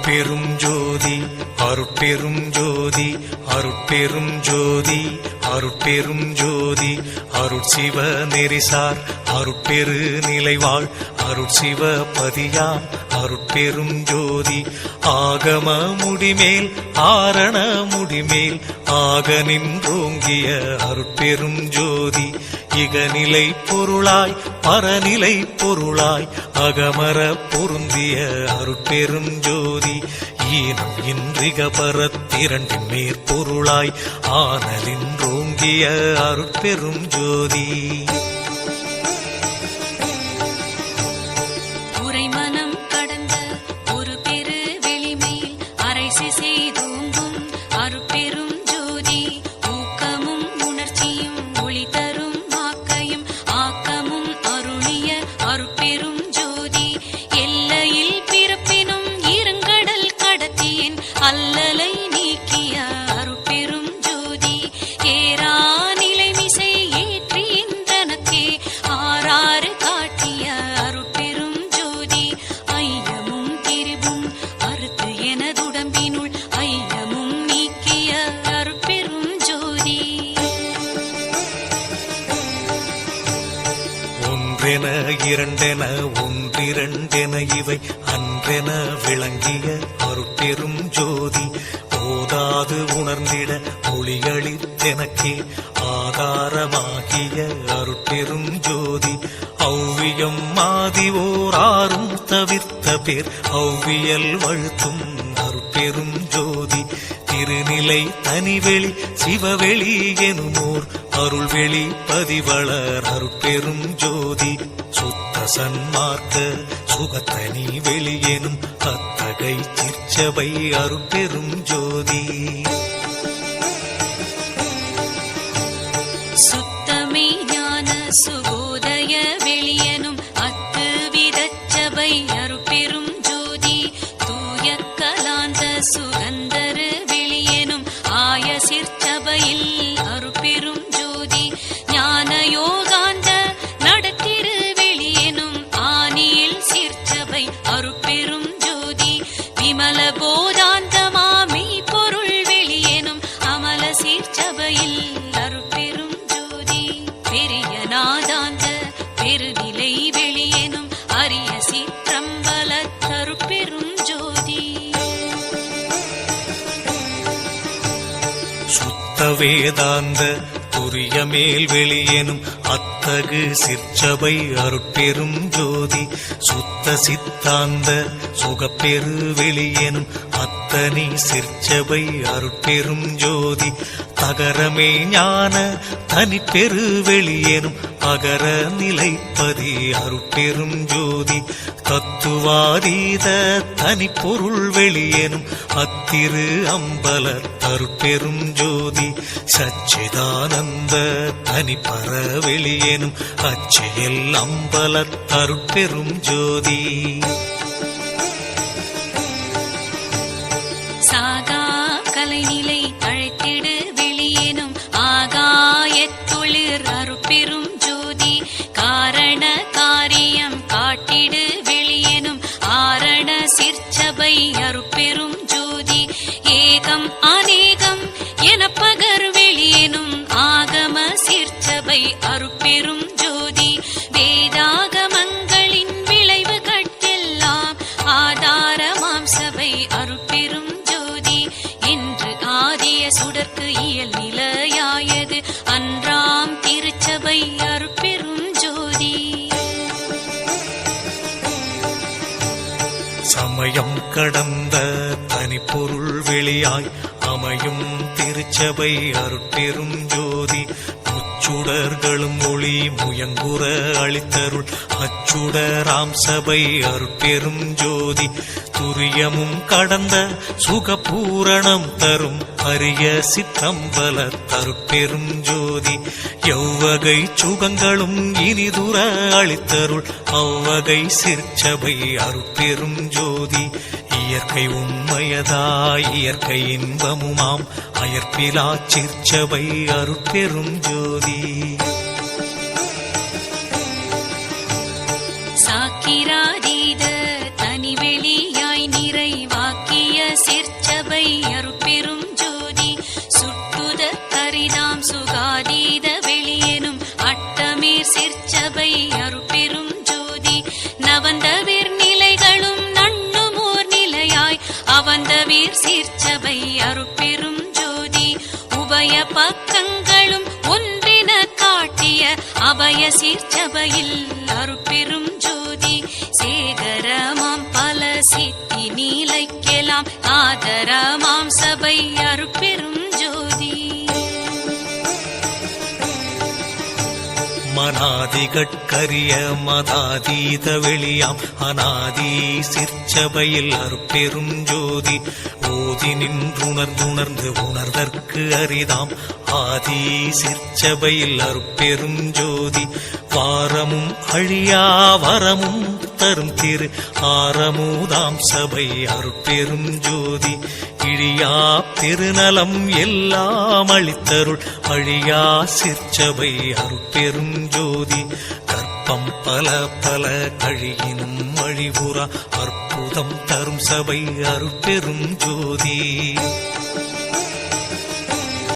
அருட்பெரும் ஜோதி அருட்பெரும் ஜோதி அருட்பெரும் ஜோதி அருட்பெரும் ஜோதி அருட்சிவ நெறிசார் அருட்பெரு நிலைவாழ் அருட்சிவ பதியாம் அருட்பெரும் ஜோதி ஆகம முடிமேல் ஆரண முடிமேல் ஆக நின்றோங்கிய அருட்பெரும் ஜோதி இகநிலை பொருளாய் பரநிலை பொருளாய் அகமர பொருந்திய அருட்பெரும் ஜோதி ஈனம் இன்றிக பரத்திரண்டின் மேற்பொருளாய் ஆனலின்றோங்கிய அருட்பெரும் ஜோதி உரைமனம் கடந்த ஒரு பெரு வெளிமையில் அரைசி செய்தோங்கும் அருட்பெரும் ஜோதி ஊக்கமும் உணர்ச்சியும் ஒளி தரும் வாக்கையும் ஆக்கமும் அருளிய அருட்பெரும் ஜோதி எல்லையில் பிறப்பினும் இருங்கடல் கடத்தியின் அல்லலை நீக்கிய அருட்பெரும் ஜோதி ஏரா நிலைமிசை ஏற்றின்றனக்கே ஆறாறு காட்டிய அருட்பெரும் ஜோதி ஐயமும் திரிவும் அறுத்து எனதுடம்பினுள் ஐயமும் நீக்கிய அருட்பெரும் ஜோதி ஒன்றென இரண்டென ஒன்றிரண்டென இவை அன்றென விளங்கிய அருட்பெரும் ஜோதி ஓதாது உணர்ந்திட ஒளிகளித்தெனக்கே ஆதாரமாகிய அருட்பெரும் ஜோதி ஔவியம் மாதிவோராரும் தவிர்த்த பேர் ஔவியல் வழுத்தும் அருட்பெரும் ஜோதி திருநிலை தனிவெளி சிவவெளி எனுமோர் அருள்வெளி பதிவளர் அருட்பெரும் ஜோதி சுத்த சன்மார்க்க சுகத்தனி வெளியெனும் அத்தகை சிற்சபை அருட்பெரும் ஜோதி சுத்தமே ஞான சுகோதய வெளியனும் அத்து விதச்சபை அருட்பெரும் ஜோதி தூய கலாந்த சுகந்தரு வெளியனும் ஆய சிற்சபையில் அருட்பெரும் ஜோதி ஞான யோகாந்த நடத்திரு வெளியனும் ஆனியில் சிற்சபை அருட்பெரும் ஜோதி விமல போதாந்தமாமி பொருள் வெளியனும் அமல சிற்சபையில் அருட்பெரும் ஜோதி பெரிய நாதாந்த பெருநிலை வெளியனும் அரிய சிற்றம்பல அருட்பெரும் ஜோதி சுத்த வேதாந்த துரிய மேல் வெளியெனும் அத்தகு சிற்சபை அருட்பெரும் ஜோதி சுத்த சித்தாந்த சுகப்பெரு வெளியெனும் அத்தனி சிற்சபை அருட்பெரும் ஜோதி தகரமே ஞான தனிப்பெரு வெளியெனும் அகர நிலைப்பதி அருட்பெரும் ஜோதி தத்துவாதீத தனிப்பொருள் வெளியெனும் அத்திரு அம்பல அருட்பெரும் ஜோதி சச்சிதானந்த தனிப்பர வெளியெனும் அச்செயல் அம்பல அருட்பெரும் ஜோதி சாகா கலைநிலை அழைத்திடு வெளியேனும் ஆகாயத்தொழிற் அருட்பெரும் ஜோதி காரண காரியம் காட்டிடு வெளியேனும் ஆரண சிற்சபை அருட்பெரும் ஜோதி ஏகம் அநேகம் என பகர் வெளியேனும் ஆகம சிற்சபை அருட்பெரும் ஜோதி வேதாகமங்களின் விளைவு கட்டெல்லாம் ஆதாரமாம் சபை அருட்பெரும் ஜோதி என்று ஆதிய சுடர்க்கு இயல் நிலையாயது அன்றாம் திருச்சபை அருட்பெரும் ஜோதி சமயம் கடந்த தனிப்பொருள் வெளியாய் அமையும் திருச்சபை அருட்பெரும் ஜோதி முச்சுடர்களும் ஒளி முயங்குற அளித்தருள் அச்சுடராம் சபை அருட்பெரும் ஜோதி துரியமும் கடந்த சுகபூரணம் தரும் அரிய சிற்றம்பல அருட்பெரும் ஜோதி எவ்வகை சுகங்களும் இனிதுர அளித்தருள் அவ்வகை சிற்சபை அருட்பெரும் ஜோதி இயற்கை உண்மையதாய் இயற்கை இன்பமுமாம் அயற்பிலா சிற்சபை அருட்பெரும் ஜோதி சாக்கிராதீத தனிவெளியாய் நிறைவாக்கிய சுகாதீத வெளியெனும் அட்டமீர் சிற்சபை அருட்பெரும் ஜோதி நவந்தவீர் நிலைகளும் நண்ணுமோர் நிலையாய் அவந்தவீர் சீர்ச்சபை அருட்பெரும் ஜோதி உபய பக்கங்களும் ஒன்றின காட்டிய அபய சீர்ச்சபையில் அருட்பெரும் ஜோதி சேகரமாம் பல சித்தி நீலைக்கெல்லாம் ஆதரமாம் சபை அருட்பெரும் ஜோதி மனாதிகட்கரிய மதாதீத வெளியாம் அநாதி சிற்சபையில் அருட்பெரும் ஜோதி ஓதி நின்றுணர்ந்துணர்ந்து உணர்தற்கு அரிதாம் ஆதி சிற்சபையில் அருட்பெரும் ஜோதி வாரமும் அழியா வரமும் தரும் திரு ஆரமுதாம் சபை அருட்பெரும் ஜோதி இழியா பெருநலம் எல்லாம் அளித்தருள் அழியா சிற்சபை அருட்பெரும் ஜோதி கற்பம் பல பல கழியினும் அழிவுறா அற்புதம் தரும் சபை அருட்பெரும் ஜோதி